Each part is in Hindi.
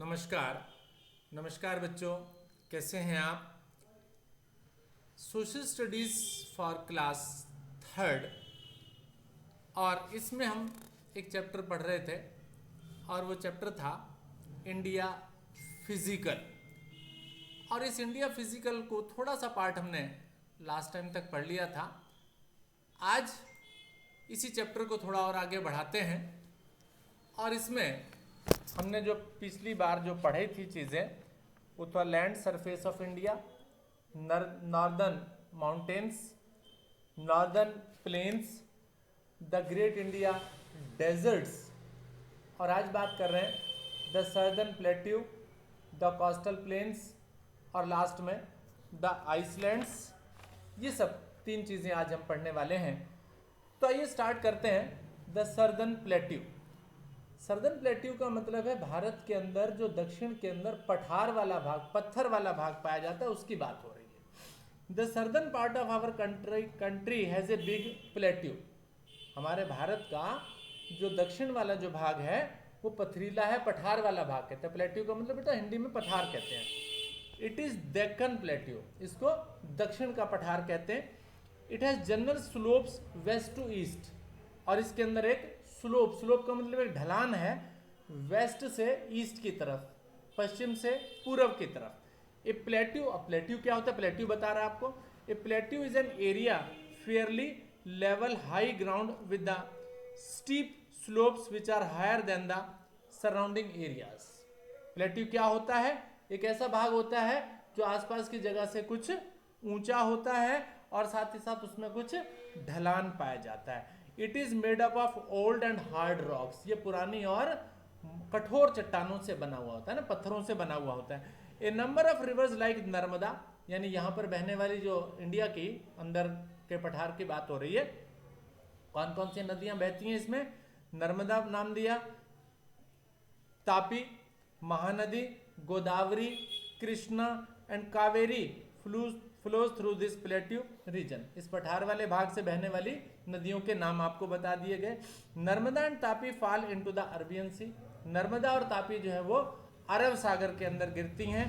नमस्कार। नमस्कार बच्चों, कैसे हैं आप? Social studies for class third, और इसमें हम एक चैप्टर पढ़ रहे थे और वो चैप्टर था इंडिया फिजिकल। और इस इंडिया फिजिकल को थोड़ा सा पार्ट हमने लास्ट टाइम तक पढ़ लिया था। आज इसी चैप्टर को थोड़ा और आगे बढ़ाते हैं और इसमें हमने जो पिछली बार जो पढ़ी थी चीज़ें, वो था land surface of India, northern mountains, northern plains, the great India deserts, और आज बात कर रहे हैं the southern plateau, the coastal plains, और लास्ट में द आइसलैंड्स। ये सब तीन चीज़ें आज हम पढ़ने वाले हैं। तो आइए स्टार्ट करते हैं। The southern plateau. Southern plateau का मतलब है भारत के अंदर जो दक्षिण के अंदर पठार वाला भाग, पत्थर वाला भाग पाया जाता है, उसकी बात हो रही है। The southern part of our country has a big plateau. हमारे भारत का जो दक्षिण वाला जो भाग है वो पथरीला है, पठार वाला भाग कहते हैं। प्लेट्यू का मतलब बेटा हिंदी में पठार कहते हैं। इट इज़ डेक्कन प्लेट्यू, इसको दक्षिण का पठार कहते हैं। It has general slopes west to east, और इसके अंदर एक स्लोप का मतलब एक ढलान है, वेस्ट से ईस्ट की तरफ, पश्चिम से पूर्व की तरफ। ए प्लेट्यू क्या होता है? प्लेट्यू बता रहा है आपको। A plateau is an area fairly level high ground with the steep slopes which are higher than the surrounding areas. Plateau क्या होता है? एक ऐसा भाग होता है जो आसपास की जगह से कुछ ऊंचा होता है और साथ ही साथ उसमें कुछ ढलान पाया जाता है। It is made up of old and hard rocks. ये पुरानी और कठोर चट्टानों से बना हुआ होता है ना, पत्थरों से बना हुआ होता है। A number of rivers like Narmada, यानी यहाँ पर बहने वाली जो इंडिया की अंदर के पठार की बात हो रही है, कौन कौन सी नदियां बहती हैं इसमें? नर्मदा नाम दिया, Tapi, Mahanadi, Godavari, Krishna and Kaveri flows through this plateau region. इस पठार वाले भाग से बहने वाली नदियों के नाम आपको बता दिए गए। Narmada and Tapi fall into the Arabian sea. Narmada और तापी जो है वो अरब सागर के अंदर गिरती हैं।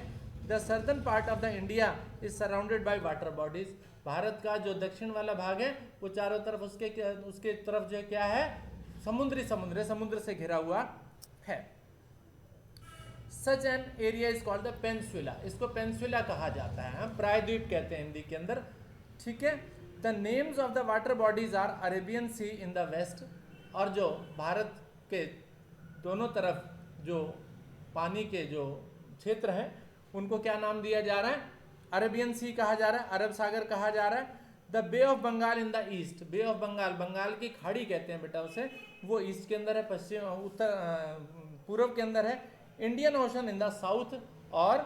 The southern part of the India is surrounded by water bodies. Bharat का जो दक्षिण वाला भाग है वो चारों तरफ उसके तरफ जो है क्या है? समुद्र से घिरा हुआ है। Such an area is called the peninsula. इसको पेंसुला कहा जाता है, प्रायद्वीप कहते हैं हिंदी के अंदर। ठीक है। The names of the water bodies are Arabian sea in the west, और जो भारत के दोनों तरफ जो पानी के जो क्षेत्र हैं उनको क्या नाम दिया जा रहा है? अरेबियन सी कहा जा रहा है, अरब सागर कहा जा रहा है। The bay of Bengal in the east. Bay of Bengal, Bengal की खाड़ी कहते हैं बेटा उसे, वो ईस्ट के अंदर है, पश्चिम पूर्व के अंदर है। Indian ocean in the south, और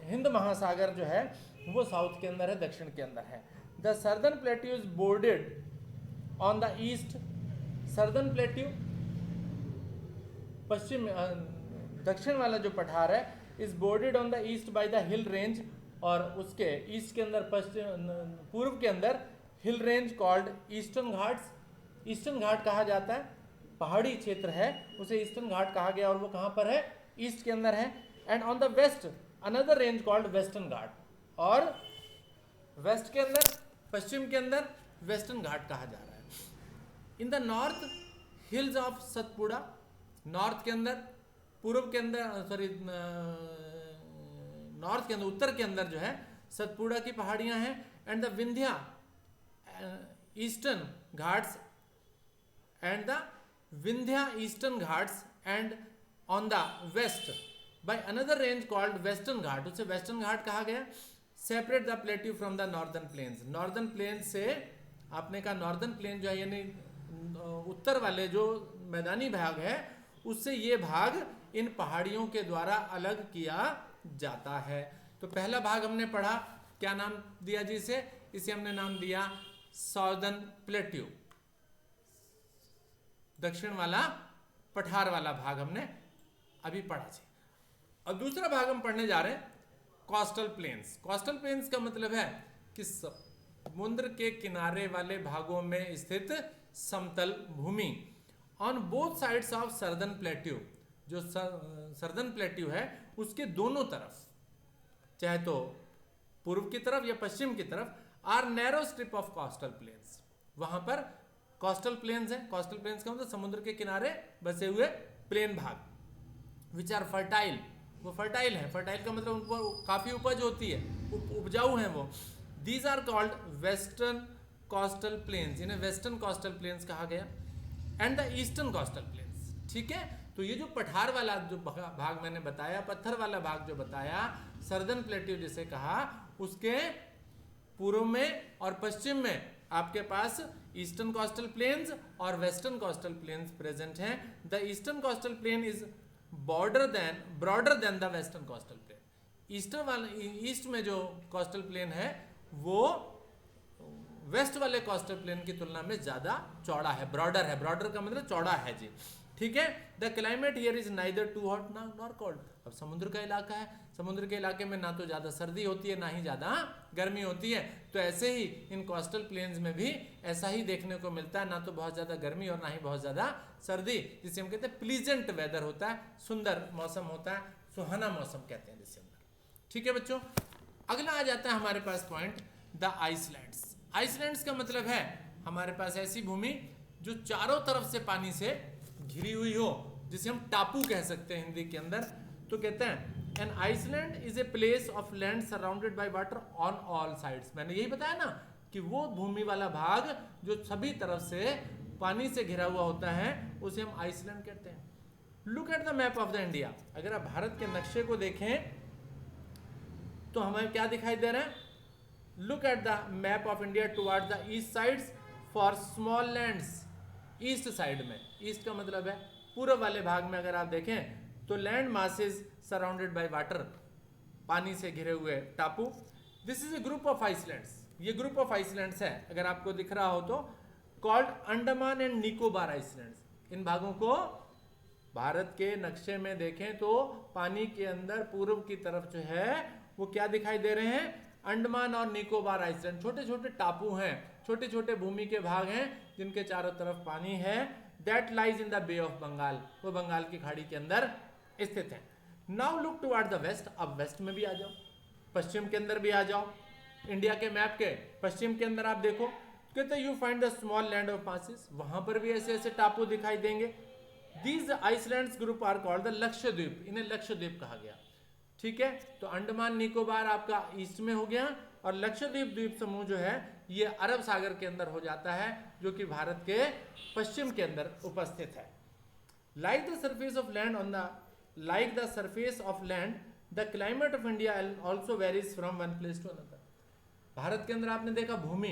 हिंद महासागर जो है वो साउथ के अंदर है, दक्षिण के अंदर है। The southern plateau is bordered on the east. Southern plateau पश्चिम दक्षिण वाला जो पठार है is bordered on the east by the hill range, और उसके ईस्ट के अंदर पश्चिम पूर्व के अंदर hill range called Eastern Ghats. Eastern Ghat कहा जाता है, पहाड़ी क्षेत्र है उसे ईस्टर्न घाट कहा गया, और वो कहाँ पर है? ईस्ट के अंदर है। And on the west another range called Western Ghat, और वेस्ट के अंदर, पश्चिम के अंदर वेस्टर्न घाट कहा जा रहा है। In the north hills of Satpura, north के अंदर, पूर्व के अंदर, सॉरी नॉर्थ के अंदर, उत्तर के अंदर जो है सतपुड़ा की पहाड़ियां हैं। And the Vindhya Eastern Ghats, and the Vindhya Eastern Ghats, and on the west by another range called Western Ghat, उसे वेस्टर्न घाट कहा गया। Separate the plateau from the northern plains. Northern plain से आपने कहा, नॉर्दर्न प्लेन जो है यानी उत्तर वाले जो मैदानी भाग है उससे ये भाग इन पहाड़ियों के द्वारा अलग किया जाता है। तो पहला भाग हमने पढ़ा, क्या नाम दिया जी इसे हमने नाम दिया सॉर्दर्न प्लेट्यू, दक्षिण वाला पठार वाला भाग हमने अभी पढ़ा जी। अब दूसरा भाग हम पढ़ने जा रहे हैं कोस्टल प्लेन्स। कोस्टल प्लेन्स का मतलब है कि समुद्र के किनारे वाले भागों में स्थित समतल भूमि। On both sides of southern plateau, जो सर्दर्न प्लेट्यू है उसके दोनों तरफ, चाहे तो पूर्व की तरफ या पश्चिम की तरफ, are narrow strip of coastal plains. वहां पर कोस्टल प्लेन्स है, कोस्टल प्लेन्स का मतलब समुद्र के किनारे बसे हुए प्लेन भाग, विच आर फर्टाइल, वो फर्टाइल है, फर्टाइल का मतलब उनको काफी उपज होती है, उपजाऊ हैं वो। These are called western coastal plains, इन्हें वेस्टर्न कोस्टल प्लेन्स कहा गया, and the eastern coastal plains. ठीक है, तो ये जो पठार वाला जो भाग मैंने बताया, पत्थर वाला भाग जो बताया, सर्दर्न प्लेट्यू जिसे कहा, उसके पूर्व में और पश्चिम में आपके पास ईस्टर्न कोस्टल प्लेन्स और वेस्टर्न कोस्टल प्लेन्स प्रेजेंट हैं। The eastern coastal plain is broader then the western coastal plain. East में जो कोस्टल प्लेन है वो वेस्ट वाले कोस्टल प्लेन की तुलना में ज्यादा चौड़ा है, ब्रॉडर है, ब्रॉडर का मतलब चौड़ा है जी। ठीक है, the climate here is neither too hot nor cold. अब समुद्र का इलाका है, समुद्र के इलाके में ना तो ज्यादा सर्दी होती है ना ही ज्यादा गर्मी होती है, तो ऐसे ही इन कोस्टल प्लेन्स में भी ऐसा ही देखने को मिलता है, ना तो बहुत ज्यादा गर्मी और ना ही बहुत ज्यादा सर्दी, जिसे हम कहते हैं प्लीजेंट वेदर होता है, सुंदर मौसम होता है, सुहाना मौसम कहते हैं जिसे। ठीक है बच्चों, अगला आ जाता है हमारे पास पॉइंट द आइसलैंड्स। आइसलैंड्स का मतलब है हमारे पास ऐसी भूमि जो चारों तरफ से पानी से घिरी हुई हो, जिसे हम टापू कह सकते हैं हिंदी के अंदर। तो कहते हैं an island is a place of land surrounded by water on all sides. मैंने यही बताया ना कि वो भूमि वाला भाग जो सभी तरफ से पानी से घिरा हुआ होता है उसे हम आइसलैंड कहते हैं। Look at the map of the India. अगर आप भारत के नक्शे को देखें तो हमें क्या दिखाई दे रहा है? Look at the map of India toward the east sides for small lands. East side में, ईस्ट का मतलब है पूर्व वाले भाग में अगर आप देखें तो land masses surrounded by water, पानी से घिरे हुए टापू। This is a group of islands. ये ग्रुप ऑफ आइसलैंड्स है, अगर आपको दिख रहा हो तो, called Andaman and Nicobar islands. इन भागों को भारत के नक्शे में देखें तो पानी के अंदर पूर्व की तरफ जो है वो क्या दिखाई दे रहे हैं? अंडमान और निकोबार आइसलैंड। छोटे छोटे टापू हैं, छोटे छोटे भूमि के भाग हैं जिनके चारों तरफ पानी है। That lies in the bay of Bengal, वो बंगाल की खाड़ी के अंदर स्थित है। Now look toward the west. अब वेस्ट में भी आ जाओ, पश्चिम के अंदर भी आ जाओ। इंडिया के मैप के पश्चिम के अंदर आप देखो, कहते you find the small land of masses. वहां पर भी ऐसे ऐसे टापू दिखाई देंगे। These islands group are called the Lakshadweep. इन्हें लक्षद्वीप कहा गया। ठीक है, तो अंडमान निकोबार आपका ईस्ट में हो गया और लक्षद्वीप द्वीप समूह जो है ये अरब सागर के अंदर हो जाता है, जो कि भारत के पश्चिम के अंदर उपस्थित है। Like the surface of land on the like the surface of land the climate of India also varies from one place to another. Bharat के अंदर आपने देखा भूमि,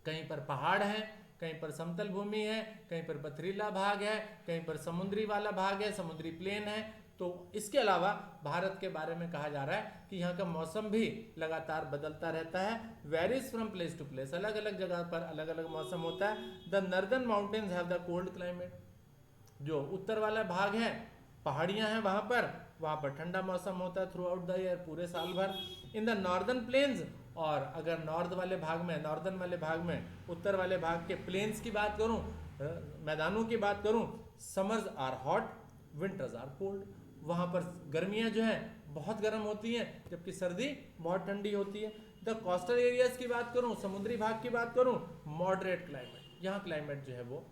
कहीं पर पहाड़ है, कहीं पर समतल भूमि है, कहीं पर पथरीला भाग है, कहीं पर समुद्री वाला भाग है, समुद्री प्लेन है। तो इसके अलावा भारत के बारे में कहा जा रहा है कि यहाँ का मौसम भी लगातार बदलता रहता है। Varies from place to place, अलग अलग जगह पर अलग अलग मौसम होता है। The northern mountains have the cold climate. जो उत्तर वाला भाग है, पहाड़ियां हैं, वहां पर ठंडा मौसम होता है थ्रू आउट द ईयर, पूरे साल भर। इन द नॉर्दर्न प्लेन्स, और अगर नॉर्थ वाले भाग में, नॉर्दर्न वाले भाग में, उत्तर वाले भाग के प्लेन्स की बात करूं, मैदानों की बात करूं, summers are hot, winters are cold. वहां पर गर्मियां जो है बहुत गर्म होती हैं, जबकि सर्दी बहुत ठंडी होती है। द कोस्टल एरियाज की बात करूं, समुद्री भाग की बात करूं, मॉडरेट क्लाइमेट। यहाँ क्लाइमेट जो है वो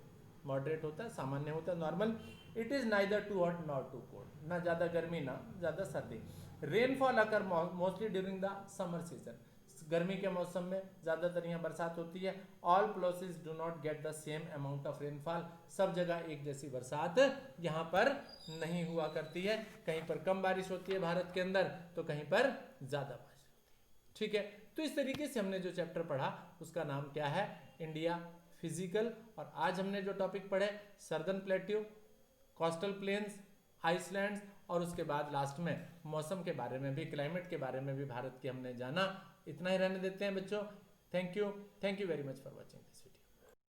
मॉडरेट होता है, सामान्य होता है, normal. It is neither too hot nor too cold, ना ज्यादा गर्मी ना ज्यादा सर्दी। Rainfall occur mostly during the summer season. गर्मी के मौसम में ज्यादातर यहाँ बरसात होती है। All places do not get the same amount of rainfall. सब जगह एक जैसी बरसात यहाँ पर नहीं हुआ करती है। कहीं पर कम बारिश होती है भारत के अंदर, तो कहीं पर ज्यादा बारिश होती है। ठीक है, तो इस तरीके से हमने जो चैप्टर पढ़ा उसका नाम क्या है? India physical. और आज हमने जो टॉपिक पढ़े, southern plateau, coastal planes, islands, और उसके बाद लास्ट में मौसम के बारे में भी, क्लाइमेट के बारे में भी भारत के हमने जाना। इतना ही रहने देते हैं बच्चों। Thank you very much for watching this.